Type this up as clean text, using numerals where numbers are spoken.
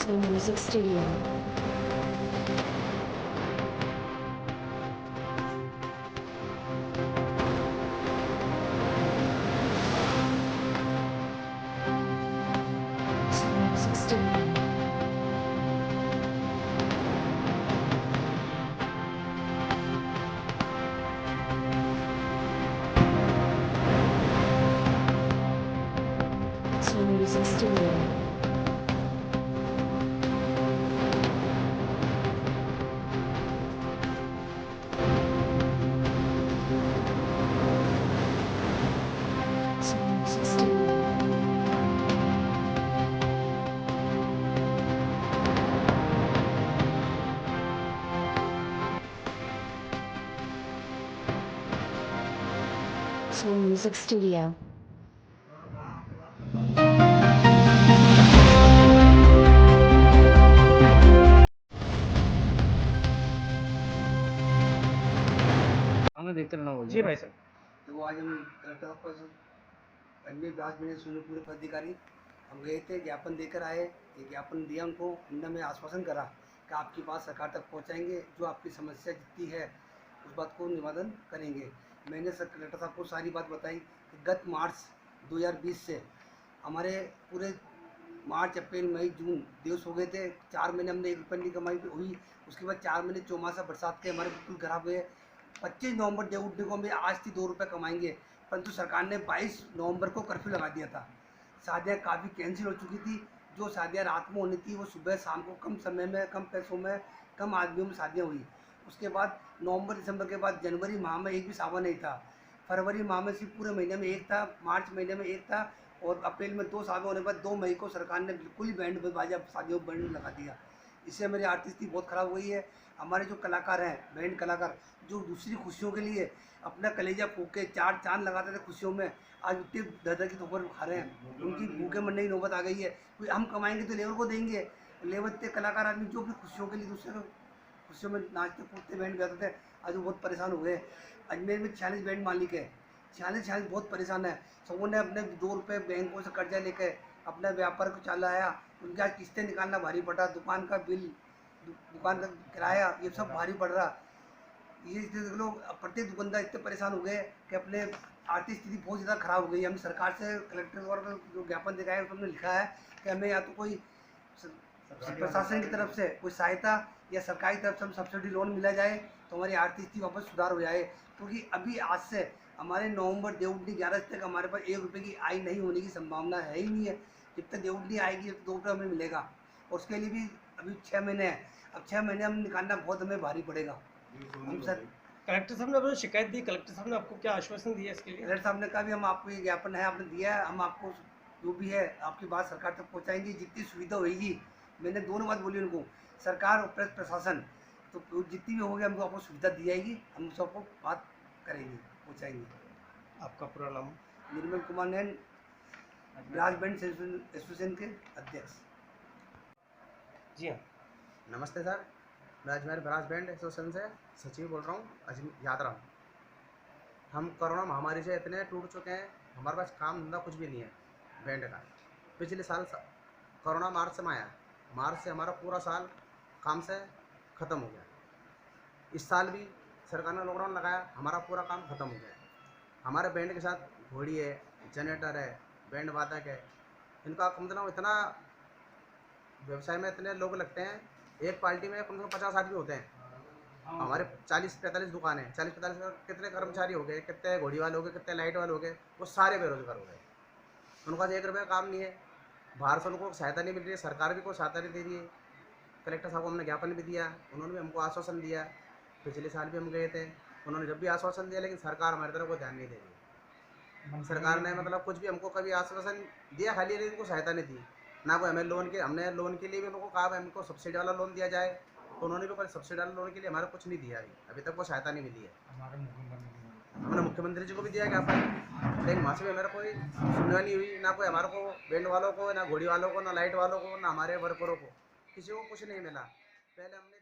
Maximum Music Studio. Maximum Music Studio. Maximum Music Studio. Maximum Music Studio. Maximum Music Studio. हमें देखते रहना जी भाई साहब। तो आज हम कलेक्टर ऑफिस अन्य ब्लास्ट में सुने पूरे पदाधिकारी हम गए थे, ज्ञापन देकर आए। ये ज्ञापन दिया उनको, उन्होंने हमें आश्वासन करा कि आपकी बात सरकार तक पहुंचाएंगे, जो आपकी समस्या जितनी है उस बात को निवारण करेंगे। मैंने सर कलेक्टर साहब को सारी बात बताई कि गत मार्च 2020 से हमारे पूरे मार्च अप्रैल मई जून दिवस हो गए थे, 4 महीने हमने 1 रुपये नहीं कमाई हुई। उसके बाद 4 महीने चौमासा बरसात के हमारे बिल्कुल खराब हुए। 25 नवंबर देवउठने को हम आज थी 2 रुपये कमाएंगे, परंतु सरकार ने 22 नवंबर को कर्फ्यू लगा दिया था। शादियाँ काफ़ी कैंसिल हो चुकी थी। जो शादियाँ रात में होनी थी वो सुबह शाम को कम समय में, कम पैसों में, कम आदमियों में शादियाँ हुई। उसके बाद नवंबर दिसंबर के बाद जनवरी माह में एक भी सावन नहीं था। फरवरी माह में सिर्फ पूरे महीने में एक था, मार्च महीने में एक था, और अप्रैल में 2 सावन होने के बाद 2 मई को सरकार ने बिल्कुल ही बैंड बाजा शादियों को बैंड लगा दिया। इससे मेरी आर्थिक स्थिति बहुत ख़राब हुई है। हमारे जो कलाकार हैं, बैंड कलाकार, जो दूसरी खुशियों के लिए अपना कलेजा फूँक के 4 चाँद लगाते थे खुशियों में, आज उतनी दर्द की ठोकर खा रहे हैं। उनकी भूखे मरने की नौबत आ गई है। कोई हम कमाएंगे तो लेबर को देंगे। लेबर इतने कलाकार आदमी जो भी खुशियों के लिए दूसरे को खुशियों में नाचते कूदते बैंड बजाते थे, आज वो बहुत परेशान हो गए। अजमेर में 46 बैंड मालिक है, 46 बहुत परेशान है। सबों ने अपने 2 रुपये बैंकों से कर्जा लेकर अपना व्यापार को चलाया। उनके आज किस्तें निकालना भारी पड़ा, दुकान का बिल, दुकान का किराया, ये सब भारी पड़ रहा। ये लोग प्रत्येक दुकानदार इतने परेशान हो गए कि अपने आर्थिक स्थिति बहुत ज़्यादा खराब हो गई। हम सरकार से कलेक्टर और जो ज्ञापन दिखाया है उसमें लिखा है कि हमें या तो कोई प्रशासन की तरफ से कोई सहायता या सरकारी तरफ से हम सब्सिडी लोन मिला जाए तो हमारी आर्थिक स्थिति वापस सुधार हो जाए। क्योंकि अभी आज से हमारे नवंबर देवउठनी 11 तक हमारे पास 1 रुपये की आय नहीं होने की संभावना है ही नहीं है। जब तक देवउठनी आएगी तो 2 रुपये हमें मिलेगा, और उसके लिए भी अभी 6 महीने हैं। अब 6 महीने हम निकालना बहुत हमें भारी पड़ेगा। हम सर कलेक्टर साहब ने अपनी शिकायत दी, कलेक्टर साहब ने आपको क्या आश्वासन दिया इसके लिए? कलेक्टर साहब ने कहा भी हम आपको ये ज्ञापन है, आपने दिया है, हम आपको जो भी है आपकी बात सरकार तक पहुंचाएंगे, जितनी सुविधा होगी। मैंने दोनों बात बोली उनको, सरकार और प्रेस प्रशासन, तो जितनी भी होगी हमको आपको सुविधा दी जाएगी, हम सबको बात करेंगे, पहुँचाएंगे। आपका पूरा नाम? निर्मल कुमार नैन, ब्रास बैंड एसोसिएशन के अध्यक्ष। जी हाँ। नमस्ते सर, मैं अजमेर ब्रास बैंड एसोसिएशन से सचिव बोल रहा हूँ, याद रहा। हम कोरोना महामारी से इतने टूट चुके हैं, हमारे पास काम धंधा कुछ भी नहीं है बैंड का। पिछले साल कोरोना मार्च में आया, मार्च से हमारा पूरा साल काम से ख़त्म हो गया। इस साल भी सरकार ने लॉकडाउन लगाया, हमारा पूरा काम ख़त्म हो गया। हमारे बैंड के साथ घोड़ी है, जनरेटर है, बैंड वादक है, इनका कम से कम इतना व्यवसाय में इतने लोग लगते हैं, एक पार्टी में कम से कम 50 आदमी होते हैं। हमारे 40-45 दुकान है, 40-45 कितने कर्मचारी हो गए, कितने घोड़ी वाले हो गए, कितने लाइट वाले हो गए, वो सारे बेरोजगार हो गए। उनका 1 रुपये काम नहीं है, बाहर से उनको सहायता नहीं मिल रही है, सरकार भी कोई सहायता नहीं दे रही है। कलेक्टर साहब को हमने ज्ञापन भी दिया, उन्होंने भी हमको आश्वासन दिया। पिछले साल भी हम गए थे, उन्होंने जब भी आश्वासन दिया, लेकिन सरकार हमारी तरफ को ध्यान नहीं दे रही। सरकार ने मतलब कुछ भी हमको कभी आश्वासन दिया खाली, लेकिन उनको सहायता नहीं दी ना। कोई हमें हमने लोन के लिए भी उनको कहा हमको सब्सिडी वाला लोन दिया जाए, तो उन्होंने भी कोई सब्सिडी वाले लोन के लिए हमारा कुछ नहीं दिया। अभी तक वो सहायता नहीं मिली है। हमने मुख्यमंत्री जी को भी दिया ज्ञापन, लेकिन वहाँ से भी हमारा कोई सुनवाई नहीं हुई। ना कोई हमारे को बैंड वालों को, ना घोड़ी वालों को, ना लाइट वालों को, ना हमारे वर्करों को, किसी को कुछ नहीं मिला। पहले हमने